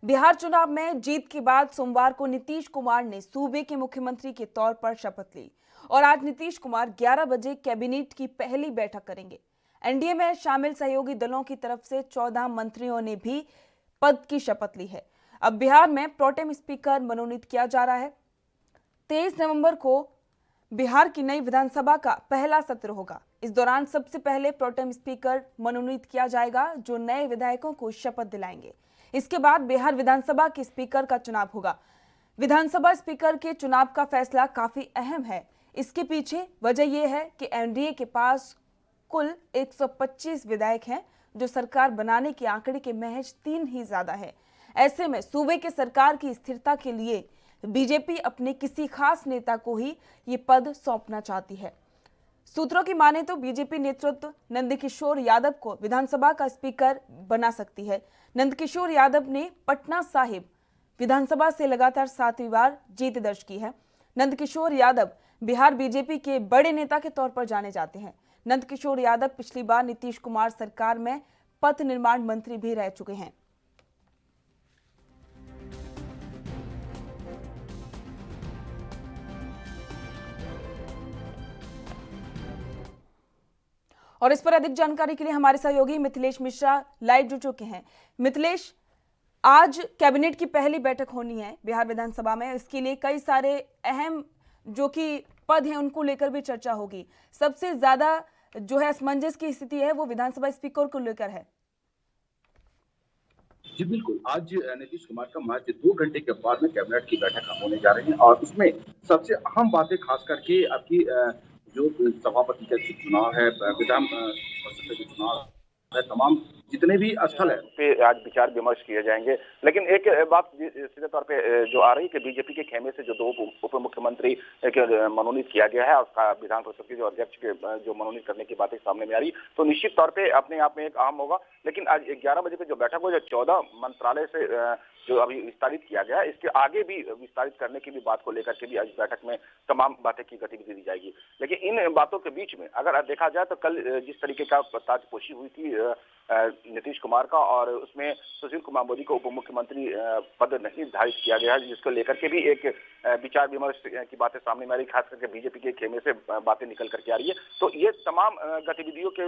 बिहार चुनाव में जीत के बाद सोमवार को नीतीश कुमार ने सूबे के मुख्यमंत्री के तौर पर शपथ ली और आज नीतीश कुमार 11 बजे कैबिनेट की पहली बैठक करेंगे। एनडीए में शामिल सहयोगी दलों की तरफ से 14 मंत्रियों ने भी पद की शपथ ली है। अब बिहार में प्रोटेम स्पीकर मनोनीत किया जा रहा है। 23 नवंबर को बिहार की नई विधानसभा का पहला सत्र होगा। इस दौरान सबसे पहले प्रोटेम स्पीकर मनोनीत किया जाएगा, जो नए विधायकों को शपथ दिलाएंगे। इसके बाद बिहार विधानसभा के स्पीकर का चुनाव होगा। विधानसभा स्पीकर के चुनाव का फैसला काफी अहम है। इसके पीछे वजह यह है कि एनडीए के पास कुल 125 विधायक हैं, जो सरकार बनाने के आंकड़े के महज 3 ही ज्यादा है। ऐसे में सूबे के सरकार की स्थिरता के लिए बीजेपी अपने किसी खास नेता को ही ये पद सौंपना चाहती है। सूत्रों की माने तो बीजेपी नेतृत्व नंदकिशोर यादव को विधानसभा का स्पीकर बना सकती है। नंदकिशोर यादव ने पटना साहिब विधानसभा से लगातार 7वीं बार जीत दर्ज की है। नंदकिशोर यादव बिहार बीजेपी के बड़े नेता के तौर पर जाने जाते हैं। नंदकिशोर यादव पिछली बार नीतीश कुमार सरकार में पथ निर्माण मंत्री भी रह चुके हैं। और इस पर अधिक जानकारी के लिए हमारे सहयोगी मिथिलेश मिश्रा लाइव जुड़ चुके हैं। मिथिलेश, आज कैबिनेट की पहली बैठक होनी है बिहार विधानसभा में। इसके लिए कई सारे अहम जो कि पद हैं उनको लेकर भी चर्चा होगी। सबसे ज्यादा जो है असमंजस की स्थिति है वो विधानसभा स्पीकर को लेकर है। जी बिल्कुल, आज नीतीश कुमार का महज 2 घंटे के बाद में कैबिनेट की बैठक होने जा रही है और उसमें सबसे अहम बातें खास करके आपकी जो सभापति का जो चुनाव है, विधान परिषद का जो चुनाव है, तमाम जितने भी स्थल है पे आज विचार विमर्श किए जाएंगे। लेकिन एक बात सीधे तौर पे जो आ रही है कि बीजेपी के खेमे से जो 2 उप मुख्यमंत्री मनोनीत किया गया है, उसका विधान परिषद के जो अध्यक्ष के जो मनोनीत करने की बातें सामने में आ रही, तो निश्चित तौर पे अपने आप में एक अहम होगा। लेकिन आज 11 बजे की जो बैठक हो, जो 14 मंत्रालय से जो अभी विस्तारित किया गया है, इसके आगे भी विस्तारित करने की भी बात को लेकर के भी आज बैठक में तमाम बातें की गतिविधि दी जाएगी। लेकिन इन बातों के बीच में अगर देखा जाए तो कल जिस तरीके का ताजपोशी हुई थी नीतीश कुमार का, और उसमें सुशील कुमार मोदी को उप मुख्यमंत्री पद नहीं निर्धारित किया गया है, जिसको लेकर के भी एक विचार विमर्श की बातें सामने में आ रही, खास करके बीजेपी के खेमे से बातें निकल करके आ रही है। तो ये तमाम गतिविधियों के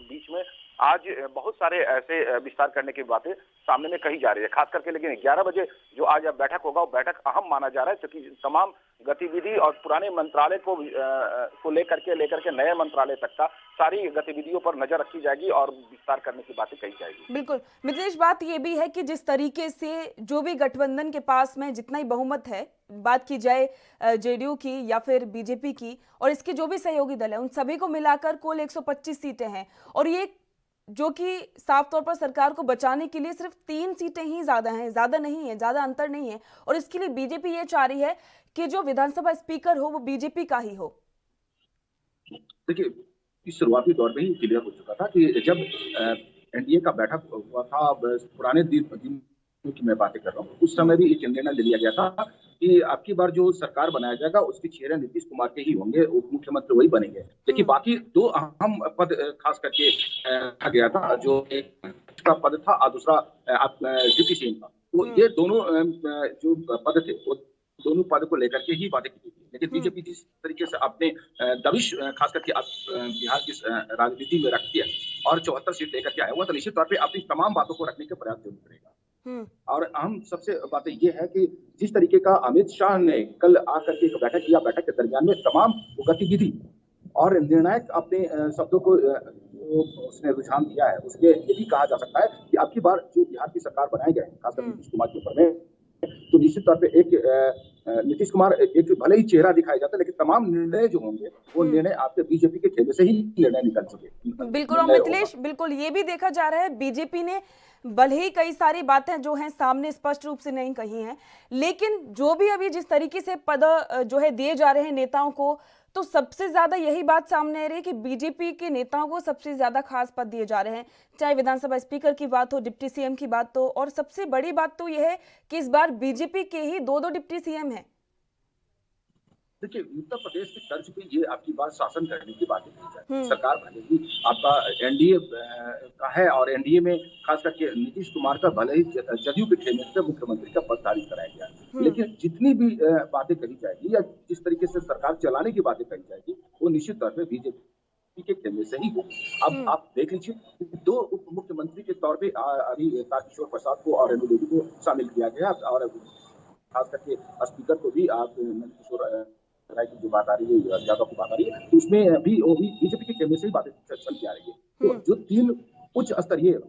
बीच में आज बहुत सारे ऐसे विस्तार करने की बातें सामने में कही जा रही है, खास करके। लेकिन 11 बजे जो आज बैठक होगा, वो बैठक अहम माना जा रहा है, क्योंकि तमाम गतिविधि और पुराने मंत्रालय को लेकर के नए मंत्रालय तक का सारी गतिविधियों पर नजर रखी जाएगी और विस्तार करने की बातें कही जाएगी। बिल्कुल मिथिलेश, बात ये भी है कि जिस तरीके से जो भी गठबंधन के पास में जितना ही बहुमत है, बात की जाए जेडीयू की या फिर बीजेपी की, और इसके जो भी सहयोगी दल है, उन सभी को मिलाकर कुल 125 सीटें हैं। और ये जो कि साफ तौर पर सरकार को बचाने के लिए सिर्फ 3 सीटें ही ज्यादा हैं, ज्यादा नहीं है, ज्यादा अंतर नहीं है। और इसके लिए बीजेपी ये चाह रही है कि जो विधानसभा स्पीकर हो वो बीजेपी का ही हो। देखिए, इस शुरुआती दौर में ही क्लियर हो चुका था कि जब एनडीए का बैठक हुआ था, पुराने दिनों की मैं बातें कर रहा हूँ, उस समय भी एक निर्णय ले लिया गया था कि अब की बार जो सरकार बनाया जाएगा उसके चेहरे नीतीश कुमार के ही होंगे, उप मुख्यमंत्री वही बनेंगे। लेकिन बाकी 2 अहम पद खास करके रखा गया था, जो एक का पद था और दूसरा डिप्टी सीएम का। तो ये दोनों जो पद थे, वो दोनों पद को लेकर के ही बातें की थी। लेकिन बीजेपी जिस तरीके से अपने दबिश खास करके बिहार की राजनीति में रखती है और 74 सीट लेकर के आया हुआ, तो निश्चित तौर पे अपनी तमाम बातों को रखने का प्रयास जरूर करेगा। और हम सबसे बातें ये है कि जिस तरीके का अमित शाह ने कल आकर के एक बैठक किया, बैठक के दरमियान में तमाम गतिविधि और निर्णायक अपने शब्दों को उसने रुझान दिया है, उसके ये भी कहा जा सकता है कि अब की बार जो बिहार की सरकार बनाई गई, खासकर नीतीश कुमार के ऊपर में, तो निश्चित तौर पे एक नीतीश कुमार एक भले ही चेहरा दिखाया जाता है, लेकिन तमाम निर्णय जो होंगे वो निर्णय आपके बीजेपी के खेमे से ही निर्णय निकल सके। बिल्कुल। और मिथिलेश, बिल्कुल ये भी देखा जा रहा है, बीजेपी ने भले ही कई सारी बातें जो हैं सामने स्पष्ट रूप से नहीं कही हैं, लेकिन जो भी अभी जिस तरीके से पद जो है दिए जा रहे हैं नेताओं को, तो सबसे ज्यादा यही बात सामने आ रही है कि बीजेपी के नेताओं को सबसे ज्यादा खास पद दिए जा रहे हैं, चाहे विधानसभा स्पीकर की बात हो, डिप्टी सीएम की बात हो। और सबसे बड़ी बात तो यह है कि इस बार बीजेपी के ही 2-2 डिप्टी सीएम हैं। देखिए, उत्तर प्रदेश की तर्ज पे ये आपकी बात शासन करने की बातें कही जाती है। हम्म। सरकार भले ही आपका एनडीए का है और एनडीए में खास करके नीतीश कुमार का भले ही जदयू के खेमे से मुख्यमंत्री का पद धारित कराया गया है। हम्म। लेकिन जितनी भी बातें कही जाएगी या जिस तरीके से सरकार चलाने की बातें कही जाएगी, वो निश्चित तौर पे बीजेपी के खेमे से ही होगी। अब हम्म। आप देख लीजिए, 2 उप मुख्यमंत्री के तौर पे अभी तारकिशोर प्रसाद को और रेणु देवी को शामिल किया गया और खास करके स्पीकर को भी आप नंदकिशोर राय की जो बात आ रही है, यादव की बात आ रही है, तो उसमें भी वो भी बीजेपी के खेमे से ही बातें चल के आ रही है। तो हम्म। जो 3 उच्च स्तरीय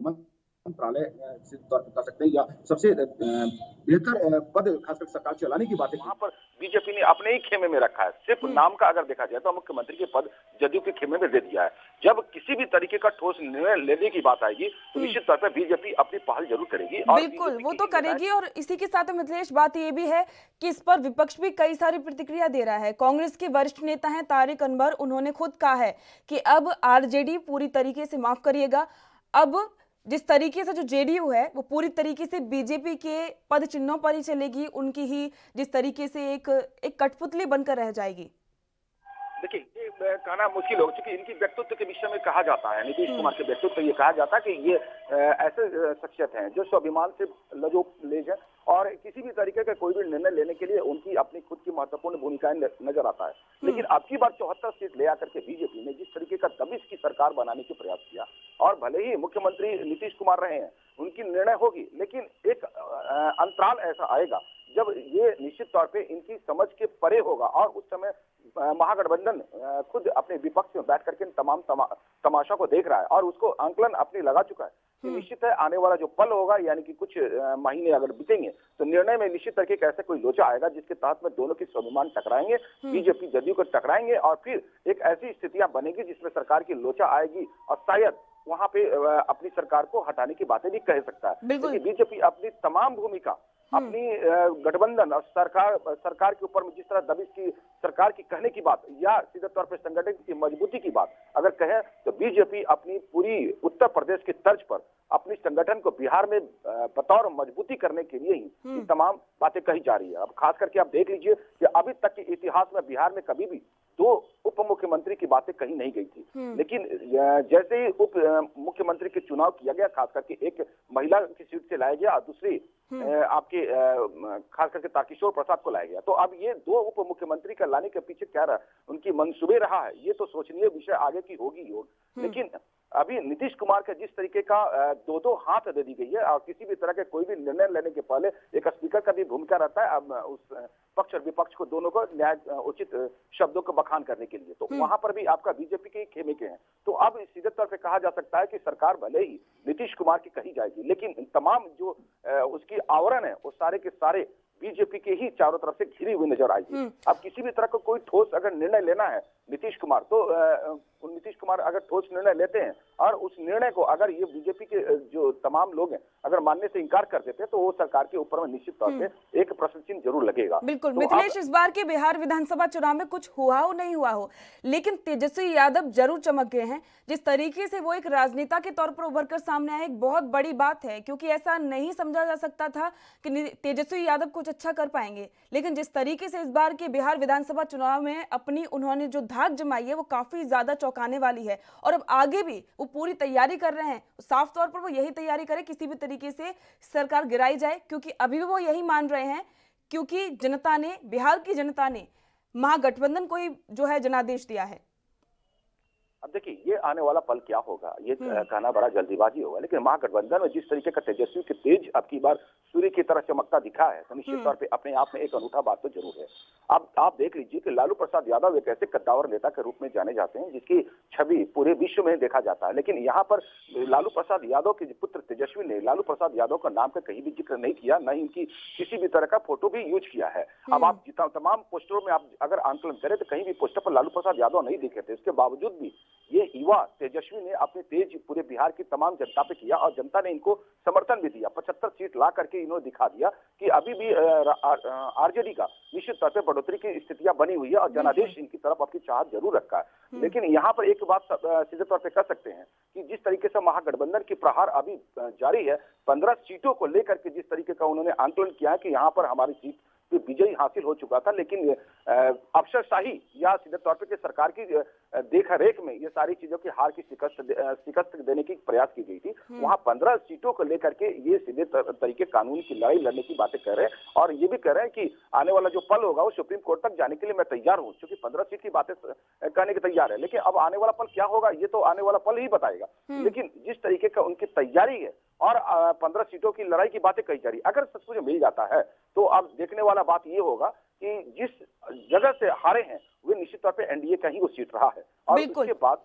मंत्रालय से तौर पे कह सकते हैं या सबसे बेहतर पद खासकर सरकार चलाने की बातें वहां पर बीजेपी ने अपने ही खेमे में रखा है। सिर्फ हम्म। नाम का अगर देखा जाए तो मुख्यमंत्री के पद जदयू के खेमे में दे दिया है। जब किसी भी तरीके का ठोस निर्णय लेने की बात आएगी तो निश्चित तौर पर बीजेपी अपनी पहल जरूर करेगी और बिल्कुल, वो तो करेगी। और इसी के साथ मिथिलेश, बात ये भी है कि इस पर विपक्ष भी कई सारी प्रतिक्रिया दे रहा है। कांग्रेस के वरिष्ठ नेता हैं तारिक अनवर, उन्होंने खुद कहा है कि अब आरजेडी पूरी तरीके से, माफ करिएगा, अब जिस तरीके से जो जेडीयू है वो पूरी तरीके से बीजेपी के पद चिन्हों पर ही चलेगी, उनकी ही जिस तरीके से एक कठपुतली बनकर रह जाएगी। देखिए, ये कहना मुश्किल हो चूंकि इनकी व्यक्तित्व के विषय में कहा जाता है, नीतीश कुमार के व्यक्तित्व ये कहा जाता है कि ये ऐसे शख्सियत हैं जो स्वाभिमान से लेज है और किसी भी तरीके का कोई भी निर्णय लेने के लिए उनकी अपनी खुद की महत्वपूर्ण भूमिकाएं नजर आता है। लेकिन अब की बार 74 सीट ले आकर के बीजेपी ने जिस तरीके का दबिश की सरकार बनाने की प्रयास किया, और भले ही मुख्यमंत्री नीतीश कुमार रहे हैं, उनकी निर्णय होगी, लेकिन एक अंतराल ऐसा आएगा जब ये निश्चित तौर पे इनकी समझ के परे होगा और उस समय महागठबंधन खुद अपने विपक्ष में बैठ करके तमाम तमाशा को देख रहा है और उसको आंकलन अपने लगा चुका है कि निश्चित है आने वाला जो पल होगा, यानी कि कुछ महीने अगर बीतेंगे तो निर्णय में निश्चित तरीके का ऐसा कोई लोचा आएगा जिसके तहत में दोनों की स्वाभिमान टकराएंगे, बीजेपी जदयू को टकराएंगे और फिर एक ऐसी स्थितियां बनेगी जिसमें सरकार की लोचा आएगी और शायद वहां पे अपनी सरकार को हटाने की बातें भी कह सकता है। क्योंकि बीजेपी अपनी तमाम भूमिका अपनी गठबंधन और सरकार के ऊपर में जिस तरह दबिश की सरकार की कहने की बात या सीधे तौर पर संगठन की मजबूती की बात अगर कहें तो बीजेपी अपनी पूरी उत्तर प्रदेश के तर्ज पर अपनी संगठन को बिहार में बतौर मजबूती करने के लिए ही तमाम बातें कही जा रही है। अब खास करके आप देख लीजिए कि अभी तक के इतिहास में बिहार में कभी भी 2 उप मुख्यमंत्री की बातें कही नहीं गई थी, लेकिन जैसे ही उप मुख्यमंत्री के चुनाव किया गया, खास करके एक महिला की सीट से लाया गया और दूसरी आपके खास करके तारकिशोर प्रसाद को लाया गया, तो अब ये 2 उप मुख्यमंत्री का लाने के पीछे क्या रहा, उनकी मंसूबे रहा है, ये तो सोचनीय विषय आगे की होगी। लेकिन अभी नीतीश कुमार के जिस तरीके का 2-2 हाथ दे दी गई है और किसी भी तरह के कोई भी निर्णय लेने के पहले एक स्पीकर का भी भूमिका रहता है अब उस पक्ष और विपक्ष को दोनों को न्याय उचित शब्दों को बखान करने के लिए, तो वहां पर भी आपका बीजेपी के खेमे के हैं। तो अब सीधे तौर पे कहा जा सकता है कि सरकार भले ही नीतीश कुमार की कही जाएगी, लेकिन तमाम जो उसकी आवरण है वो सारे के सारे बीजेपी के ही चारों तरफ से घिरी हुई नजर आएगी। अब किसी भी तरह का कोई ठोस अगर निर्णय लेना है नीतीश कुमार, तो नीतीश कुमार अगर ठोस निर्णय लेते हैं और उस निर्णय को अगर ये बीजेपी के जो तमाम लोग हैं अगर मानने से इनकार कर देते हैं तो वो सरकार के ऊपर में निश्चित तौर पे एक प्रश्न चिन्ह जरूर लगेगा। बिल्कुल। तो मिथिलेश, इस बार के बिहार विधानसभा चुनाव में कुछ हुआ हो नहीं हुआ हो, लेकिन तेजस्वी यादव जरूर चमक गए हैं। जिस तरीके से वो एक राजनेता के तौर पर उभर कर सामने आए, एक बहुत बड़ी बात है, क्योंकि ऐसा नहीं समझा जा सकता था कि तेजस्वी यादव कुछ अच्छा कर पाएंगे, लेकिन जिस तरीके से इस बार के बिहार विधानसभा चुनाव में अपनी उन्होंने जो धाक जमाई है वो काफी ज्यादा चौंकाने वाली है। और अब आगे भी वो पूरी तैयारी कर रहे हैं, साफ तौर पर वो यही तैयारी करें किसी भी तरीके से सरकार गिराई जाए, क्योंकि अभी भी वो यही मान रहे हैं, क्योंकि जनता ने, बिहार की जनता ने महागठबंधन को ही जो है जनादेश दिया है। अब देखिए, ये आने वाला पल क्या होगा ये कहना बड़ा जल्दीबाजी होगा, लेकिन महागठबंधन में जिस तरीके का तेजस्वी के तेज अब की बार सूर्य की तरह चमकता दिखा है तो निश्चित तौर पे अपने आप में एक अनूठा बात तो जरूर है। अब आप देख लीजिए कि लालू प्रसाद यादव एक ऐसे कद्दावर नेता के रूप में जाने जाते हैं जिसकी छवि पूरे विश्व में देखा जाता है, लेकिन यहाँ पर लालू प्रसाद यादव के पुत्र तेजस्वी ने लालू प्रसाद यादव का नाम का कहीं भी जिक्र नहीं किया, न ही उनकी किसी भी तरह का फोटो भी यूज किया है। अब आप तमाम पोस्टरों में आप अगर आंकलन करें तो कहीं भी पोस्टर पर लालू प्रसाद यादव नहीं दिखे थे। इसके बावजूद भी ये युवा तेजस्वी ने अपने तेज पूरे बिहार की तमाम जनता पे किया और जनता ने इनको समर्थन भी दिया। 75 सीट ला करके इन्होंने दिखा दिया कि अभी भी आरजेडी का निश्चित तौर पे बढ़ोतरी की स्थितियां बनी हुई है और जनादेश इनकी तरफ अपनी चाहत जरूर रखा है। लेकिन यहाँ पर एक बात सीधे तौर पे कह सकते हैं कि जिस तरीके से महागठबंधन की प्रहार अभी जारी है, 15 सीटों को लेकर के जिस तरीके का उन्होंने आंकलन किया है कि यहाँ पर हमारी सीट पे विजयी हासिल हो चुका था, लेकिन अफसरशाही या सीधे तौर पे कि सरकार की देख रेख में ये सारी चीजों की हार की शिकस्त देने की प्रयास की गई थी। वहां 15 सीटों को लेकर के ये सीधे तरीके कानून की लड़ाई लड़ने की बातें कर रहे हैं और ये भी कह रहे हैं कि आने वाला जो पल होगा वो सुप्रीम कोर्ट तक जाने के लिए मैं तैयार हूं, क्योंकि 15 सीट की बातें करने के तैयार है। लेकिन अब आने वाला पल क्या होगा ये तो आने वाला पल ही बताएगा। लेकिन जिस तरीके का उनकी तैयारी है और 15 सीटों की लड़ाई की बातें कही जा रही, अगर सचमुच मिल जाता है तो अब देखने वाला बात ये होगा कि जिस जगह से हारे हैं वे निश्चित तौर पे एनडीए का ही वो सीट रहा है। और उसके बाद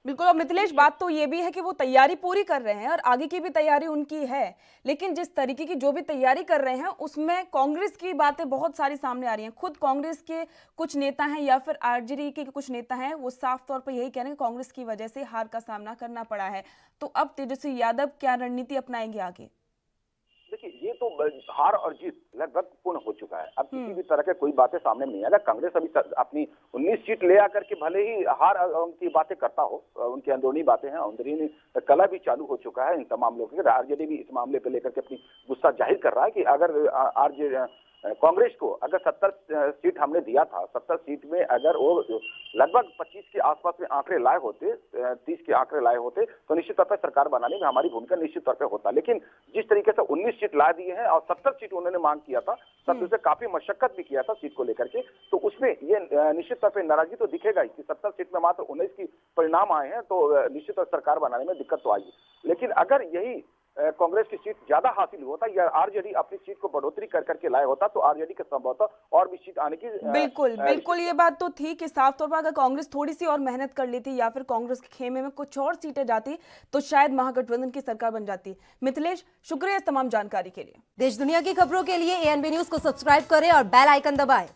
बिल्कुल। और मिथिलेश, बात तो ये भी है कि वो तैयारी पूरी कर रहे हैं और आगे की भी तैयारी उनकी है, लेकिन जिस तरीके की जो भी तैयारी कर रहे हैं उसमें कांग्रेस की बातें बहुत सारी सामने आ रही हैं। खुद कांग्रेस के कुछ नेता हैं या फिर आरजेडी के कुछ नेता हैं, वो साफ तौर पर यही कह रहे हैं कि कांग्रेस की वजह से हार का सामना करना पड़ा है। तो अब तेजस्वी यादव क्या रणनीति अपनाएंगे आगे? देखिए, ये तो हार और जीत लगभग पूर्ण हो चुका है। अब किसी भी तरह के कोई बातें सामने नहीं आएगा। कांग्रेस अभी अपनी 19 सीट ले आकर के भले ही हार की बातें करता हो, उनकी अंदरूनी बातें हैं, अंदरूनी कला भी चालू हो चुका है इन तमाम लोगों के। आरजेडी भी इस मामले पर लेकर के अपनी गुस्सा जाहिर कर रहा है कि अगर कांग्रेस को अगर 70 सीट हमने दिया था, 70 सीट में अगर वो लगभग 25 के आसपास में आंकड़े लाए होते, 30 के आंकड़े लाए होते, तो निश्चित तौर पर सरकार बनाने में हमारी भूमिका निश्चित तौर पर होता। लेकिन जिस तरीके से 19 सीट ला दिए हैं और 70 सीट उन्होंने मांग किया था, तब उसे काफी मशक्कत भी किया था सीट को लेकर के, तो उसमें ये निश्चित तौर पर नाराजगी तो दिखेगा ही कि 70 सीट में मात्र 19 की परिणाम आए हैं, तो निश्चित तौर सरकार बनाने में दिक्कत तो आएगी। लेकिन अगर यही कांग्रेस की सीट ज्यादा हासिल होता या आरजेडी अपनी सीट को बढ़ोतरी कर करके लाया होता, तो आरजेडी के संभवतः और भी सीट आने की बिल्कुल ये बात तो थी कि साफ तौर पर अगर कांग्रेस थोड़ी सी और मेहनत कर लेती या फिर कांग्रेस के खेमे में कुछ और सीटें जाती तो शायद महागठबंधन की सरकार बन जाती। मिथिलेश, शुक्रिया इस तमाम जानकारी के लिए। देश दुनिया की खबरों के लिए एएनबी न्यूज को सब्सक्राइब करें और बेल आइकन दबाएं।